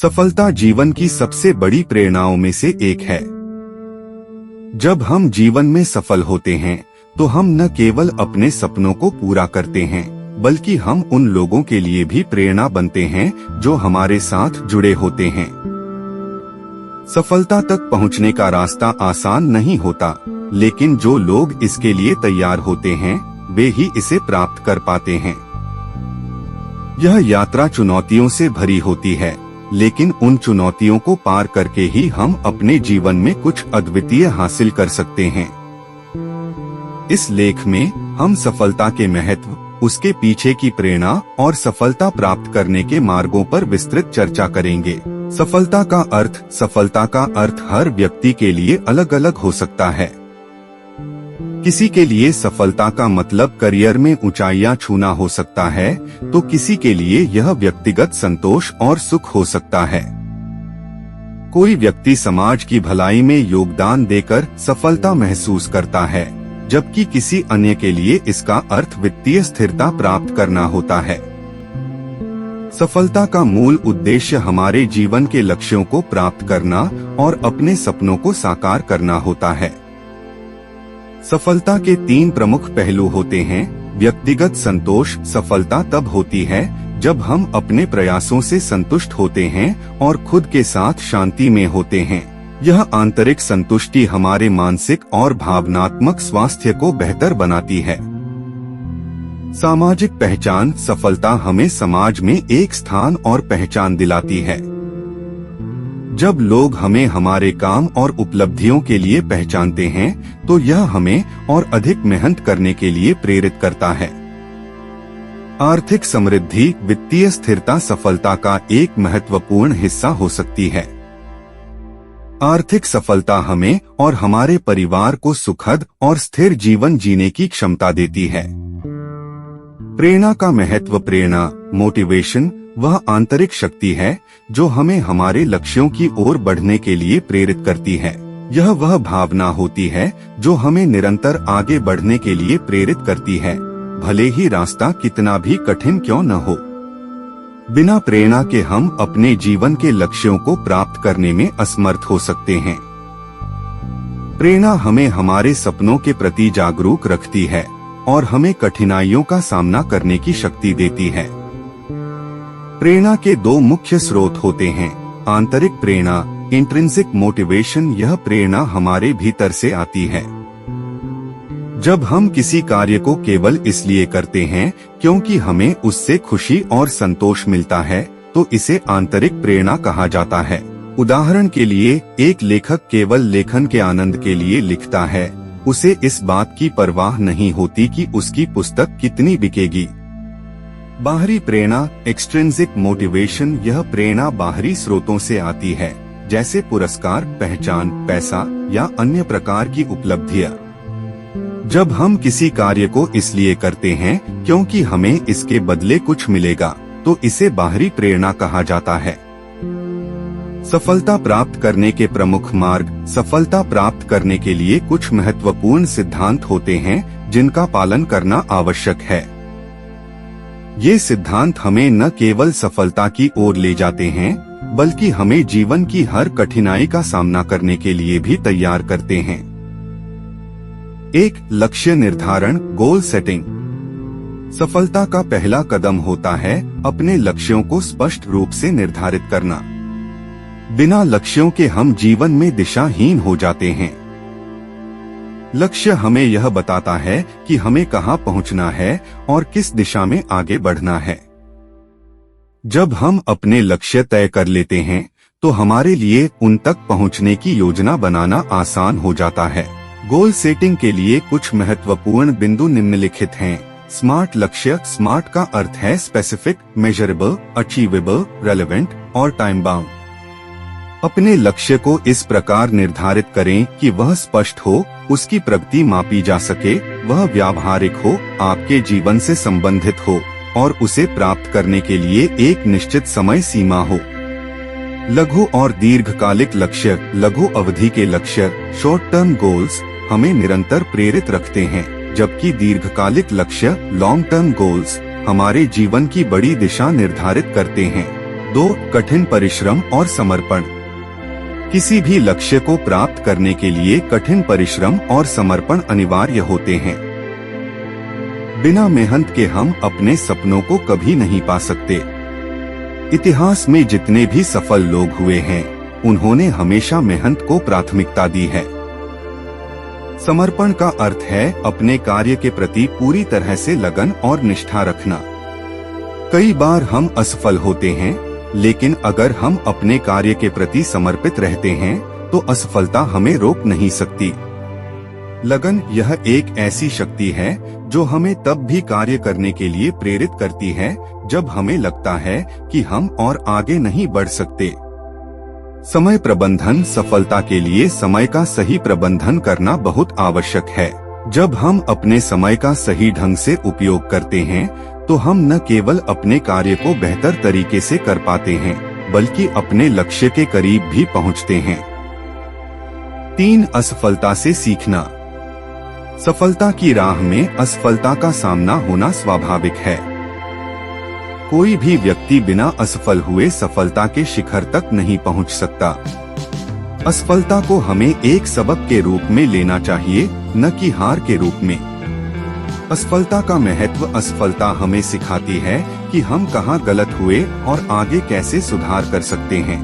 सफलता जीवन की सबसे बड़ी प्रेरणाओं में से एक है। जब हम जीवन में सफल होते हैं तो हम न केवल अपने सपनों को पूरा करते हैं बल्कि हम उन लोगों के लिए भी प्रेरणा बनते हैं जो हमारे साथ जुड़े होते हैं। सफलता तक पहुंचने का रास्ता आसान नहीं होता, लेकिन जो लोग इसके लिए तैयार होते हैं वे ही इसे प्राप्त कर पाते हैं। यह यात्रा चुनौतियों से भरी होती है, लेकिन उन चुनौतियों को पार करके ही हम अपने जीवन में कुछ अद्वितीय हासिल कर सकते हैं। इस लेख में हम सफलता के महत्व, उसके पीछे की प्रेरणा और सफलता प्राप्त करने के मार्गों पर विस्तृत चर्चा करेंगे। सफलता का अर्थ हर व्यक्ति के लिए अलग अलग हो सकता है। किसी के लिए सफलता का मतलब करियर में ऊंचाइयां छूना हो सकता है, तो किसी के लिए यह व्यक्तिगत संतोष और सुख हो सकता है। कोई व्यक्ति समाज की भलाई में योगदान देकर सफलता महसूस करता है, जबकि किसी अन्य के लिए इसका अर्थ वित्तीय स्थिरता प्राप्त करना होता है। सफलता का मूल उद्देश्य हमारे जीवन के लक्ष्यों को प्राप्त करना और अपने सपनों को साकार करना होता है। सफलता के 3 प्रमुख पहलू होते हैं। व्यक्तिगत संतोष। सफलता तब होती है जब हम अपने प्रयासों से संतुष्ट होते हैं और खुद के साथ शांति में होते हैं। यह आंतरिक संतुष्टि हमारे मानसिक और भावनात्मक स्वास्थ्य को बेहतर बनाती है। सामाजिक पहचान। सफलता हमें समाज में एक स्थान और पहचान दिलाती है। जब लोग हमें हमारे काम और उपलब्धियों के लिए पहचानते हैं तो यह हमें और अधिक मेहनत करने के लिए प्रेरित करता है। आर्थिक समृद्धि। वित्तीय स्थिरता सफलता का एक महत्वपूर्ण हिस्सा हो सकती है। आर्थिक सफलता हमें और हमारे परिवार को सुखद और स्थिर जीवन जीने की क्षमता देती है। प्रेरणा का महत्व। प्रेरणा मोटिवेशन वह आंतरिक शक्ति है जो हमें हमारे लक्ष्यों की ओर बढ़ने के लिए प्रेरित करती है। यह वह भावना होती है जो हमें निरंतर आगे बढ़ने के लिए प्रेरित करती है, भले ही रास्ता कितना भी कठिन क्यों न हो। बिना प्रेरणा के हम अपने जीवन के लक्ष्यों को प्राप्त करने में असमर्थ हो सकते हैं। प्रेरणा हमें हमारे सपनों के प्रति जागरूक रखती है और हमें कठिनाइयों का सामना करने की शक्ति देती है। प्रेरणा के 2 मुख्य स्रोत होते हैं। आंतरिक प्रेरणा इंट्रिंसिक मोटिवेशन। यह प्रेरणा हमारे भीतर से आती है। जब हम किसी कार्य को केवल इसलिए करते हैं क्योंकि हमें उससे खुशी और संतोष मिलता है तो इसे आंतरिक प्रेरणा कहा जाता है। उदाहरण के लिए, एक लेखक केवल लेखन के आनंद के लिए लिखता है, उसे इस बात की परवाह नहीं होती कि उसकी पुस्तक कितनी बिकेगी। बाहरी प्रेरणा एक्सट्रिंसिक मोटिवेशन। यह प्रेरणा बाहरी स्रोतों से आती है, जैसे पुरस्कार, पहचान, पैसा या अन्य प्रकार की उपलब्धियां। जब हम किसी कार्य को इसलिए करते हैं क्योंकि हमें इसके बदले कुछ मिलेगा तो इसे बाहरी प्रेरणा कहा जाता है। सफलता प्राप्त करने के प्रमुख मार्ग। सफलता प्राप्त करने के लिए कुछ महत्वपूर्ण सिद्धांत होते हैं जिनका पालन करना आवश्यक है। ये सिद्धांत हमें न केवल सफलता की ओर ले जाते हैं बल्कि हमें जीवन की हर कठिनाई का सामना करने के लिए भी तैयार करते हैं। 1. लक्ष्य निर्धारण गोल सेटिंग। सफलता का पहला कदम होता है अपने लक्ष्यों को स्पष्ट रूप से निर्धारित करना। बिना लक्ष्यों के हम जीवन में दिशाहीन हो जाते हैं। लक्ष्य हमें यह बताता है कि हमें कहां पहुंचना है और किस दिशा में आगे बढ़ना है। जब हम अपने लक्ष्य तय कर लेते हैं तो हमारे लिए उन तक पहुंचने की योजना बनाना आसान हो जाता है। गोल सेटिंग के लिए कुछ महत्वपूर्ण बिंदु निम्नलिखित हैं। स्मार्ट लक्ष्य। स्मार्ट का अर्थ है स्पेसिफिक, मेजरेबल, अचीवेबल, रेलेवेंट और टाइम बाउंड। अपने लक्ष्य को इस प्रकार निर्धारित करें कि वह स्पष्ट हो, उसकी प्रगति मापी जा सके, वह व्यावहारिक हो, आपके जीवन से संबंधित हो और उसे प्राप्त करने के लिए एक निश्चित समय सीमा हो। लघु और दीर्घकालिक लक्ष्य। लघु अवधि के लक्ष्य शॉर्ट टर्म गोल्स हमें निरंतर प्रेरित रखते हैं, जबकि दीर्घकालिक लक्ष्य लॉन्ग टर्म गोल्स हमारे जीवन की बड़ी दिशा निर्धारित करते हैं। 2. कठिन परिश्रम और समर्पण। किसी भी लक्ष्य को प्राप्त करने के लिए कठिन परिश्रम और समर्पण अनिवार्य होते हैं। बिना मेहनत के हम अपने सपनों को कभी नहीं पा सकते। इतिहास में जितने भी सफल लोग हुए हैं, उन्होंने हमेशा मेहनत को प्राथमिकता दी है। समर्पण का अर्थ है अपने कार्य के प्रति पूरी तरह से लगन और निष्ठा रखना। कई बार हम असफल होते हैं, लेकिन अगर हम अपने कार्य के प्रति समर्पित रहते हैं तो असफलता हमें रोक नहीं सकती। लगन यह एक ऐसी शक्ति है जो हमें तब भी कार्य करने के लिए प्रेरित करती है जब हमें लगता है कि हम और आगे नहीं बढ़ सकते। समय प्रबंधन। सफलता के लिए समय का सही प्रबंधन करना बहुत आवश्यक है। जब हम अपने समय का सही ढंग से उपयोग करते हैं तो हम न केवल अपने कार्य को बेहतर तरीके से कर पाते हैं, बल्कि अपने लक्ष्य के करीब भी पहुंचते हैं। 3. असफलता से सीखना। सफलता की राह में असफलता का सामना होना स्वाभाविक है। कोई भी व्यक्ति बिना असफल हुए सफलता के शिखर तक नहीं पहुंच सकता। असफलता को हमें एक सबक के रूप में लेना चाहिए, न कि हार के रूप में। असफलता का महत्व। असफलता हमें सिखाती है कि हम कहां गलत हुए और आगे कैसे सुधार कर सकते हैं।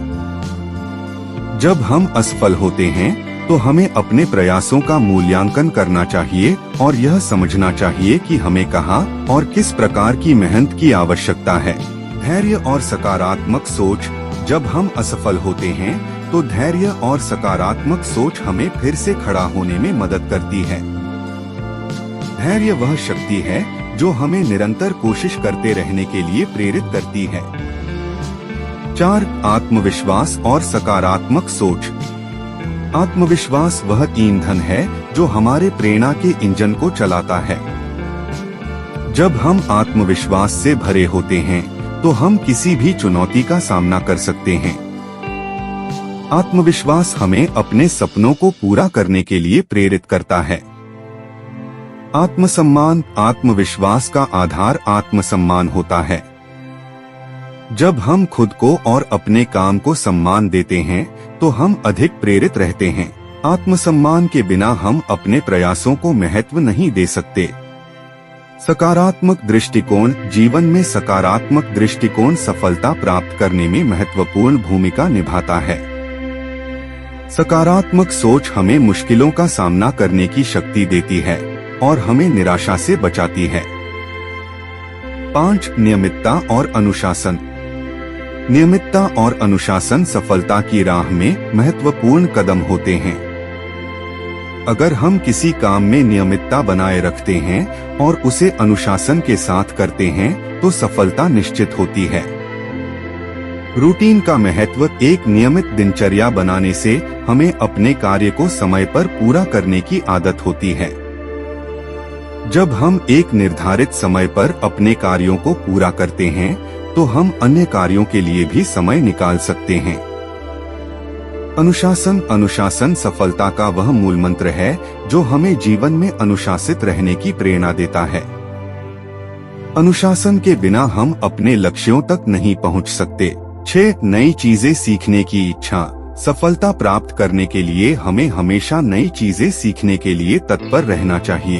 जब हम असफल होते हैं तो हमें अपने प्रयासों का मूल्यांकन करना चाहिए और यह समझना चाहिए कि हमें कहां और किस प्रकार की मेहनत की आवश्यकता है। धैर्य और सकारात्मक सोच। जब हम असफल होते हैं तो धैर्य और सकारात्मक सोच हमें फिर से खड़ा होने में मदद करती है। धैर्य वह शक्ति है जो हमें निरंतर कोशिश करते रहने के लिए प्रेरित करती है। 4. आत्मविश्वास और सकारात्मक सोच। आत्मविश्वास वह ईंधन है जो हमारे प्रेरणा के इंजन को चलाता है। जब हम आत्मविश्वास से भरे होते हैं तो हम किसी भी चुनौती का सामना कर सकते हैं। आत्मविश्वास हमें अपने सपनों को पूरा करने के लिए प्रेरित करता है। आत्मसम्मान। आत्मविश्वास का आधार आत्मसम्मान होता है। जब हम खुद को और अपने काम को सम्मान देते हैं तो हम अधिक प्रेरित रहते हैं। आत्मसम्मान के बिना हम अपने प्रयासों को महत्व नहीं दे सकते। सकारात्मक दृष्टिकोण। जीवन में सकारात्मक दृष्टिकोण सफलता प्राप्त करने में महत्वपूर्ण भूमिका निभाता है। सकारात्मक सोच हमें मुश्किलों का सामना करने की शक्ति देती है और हमें निराशा से बचाती है। 5. नियमितता और अनुशासन। नियमितता और अनुशासन सफलता की राह में महत्वपूर्ण कदम होते हैं। अगर हम किसी काम में नियमितता बनाए रखते हैं और उसे अनुशासन के साथ करते हैं तो सफलता निश्चित होती है। रूटीन का महत्व। एक नियमित दिनचर्या बनाने से हमें अपने कार्य को समय पर पूरा करने की आदत होती है। जब हम एक निर्धारित समय पर अपने कार्यों को पूरा करते हैं तो हम अन्य कार्यों के लिए भी समय निकाल सकते हैं। अनुशासन। अनुशासन सफलता का वह मूल मंत्र है जो हमें जीवन में अनुशासित रहने की प्रेरणा देता है। अनुशासन के बिना हम अपने लक्ष्यों तक नहीं पहुंच सकते। 6. नई चीजें सीखने की इच्छा। सफलता प्राप्त करने के लिए हमें हमेशा नई चीजें सीखने के लिए तत्पर रहना चाहिए।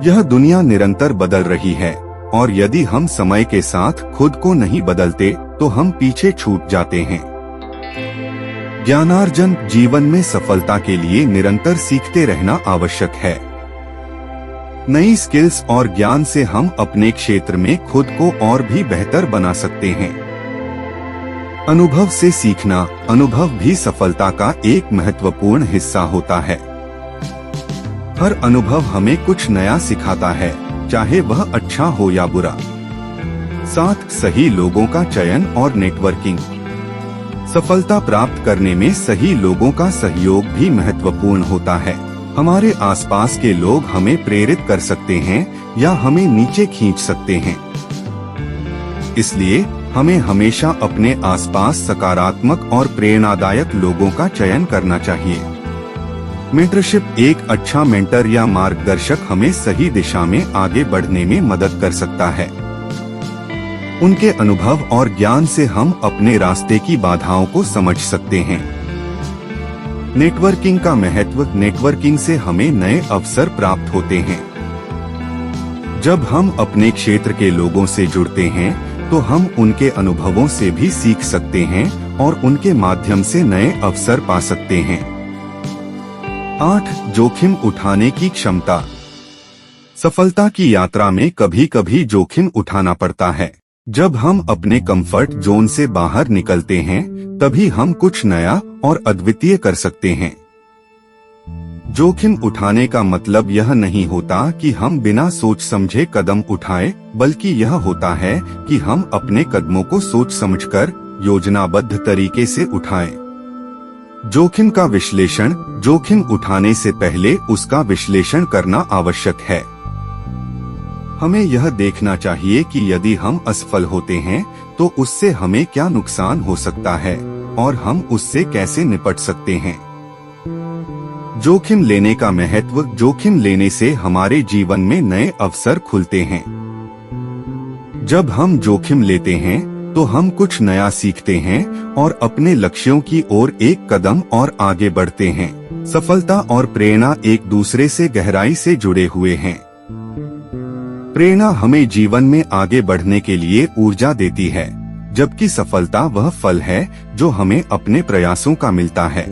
यह दुनिया निरंतर बदल रही है और यदि हम समय के साथ खुद को नहीं बदलते तो हम पीछे छूट जाते हैं। ज्ञानार्जन। जीवन में सफलता के लिए निरंतर सीखते रहना आवश्यक है। नई स्किल्स और ज्ञान से हम अपने क्षेत्र में खुद को और भी बेहतर बना सकते हैं। अनुभव से सीखना। अनुभव भी सफलता का एक महत्वपूर्ण हिस्सा होता है। हर अनुभव हमें कुछ नया सिखाता है, चाहे वह अच्छा हो या बुरा। 7. सही लोगों का चयन और नेटवर्किंग। सफलता प्राप्त करने में सही लोगों का सहयोग भी महत्वपूर्ण होता है। हमारे आसपास के लोग हमें प्रेरित कर सकते हैं या हमें नीचे खींच सकते हैं। इसलिए हमें हमेशा अपने आसपास सकारात्मक और प्रेरणादायक लोगों का चयन करना चाहिए। मेंटरशिप। एक अच्छा मेंटर या मार्गदर्शक हमें सही दिशा में आगे बढ़ने में मदद कर सकता है। उनके अनुभव और ज्ञान से हम अपने रास्ते की बाधाओं को समझ सकते हैं। नेटवर्किंग का महत्व। नेटवर्किंग से हमें नए अवसर प्राप्त होते हैं। जब हम अपने क्षेत्र के लोगों से जुड़ते हैं तो हम उनके अनुभवों से भी सीख सकते हैं और उनके माध्यम से नए अवसर पा सकते हैं। 8. जोखिम उठाने की क्षमता। सफलता की यात्रा में कभी कभी जोखिम उठाना पड़ता है। जब हम अपने कंफर्ट जोन से बाहर निकलते हैं तभी हम कुछ नया और अद्वितीय कर सकते हैं। जोखिम उठाने का मतलब यह नहीं होता कि हम बिना सोच समझे कदम उठाएं, बल्कि यह होता है कि हम अपने कदमों को सोच समझकर योजनाबद्ध तरीके से उठाएं। जोखिम का विश्लेषण। जोखिम उठाने से पहले उसका विश्लेषण करना आवश्यक है। हमें यह देखना चाहिए कि यदि हम असफल होते हैं तो उससे हमें क्या नुकसान हो सकता है और हम उससे कैसे निपट सकते हैं। जोखिम लेने का महत्व। जोखिम लेने से हमारे जीवन में नए अवसर खुलते हैं। जब हम जोखिम लेते हैं तो हम कुछ नया सीखते हैं और अपने लक्ष्यों की ओर एक कदम और आगे बढ़ते हैं। सफलता और प्रेरणा एक दूसरे से गहराई से जुड़े हुए हैं। प्रेरणा हमें जीवन में आगे बढ़ने के लिए ऊर्जा देती है, जबकि सफलता वह फल है जो हमें अपने प्रयासों का मिलता है।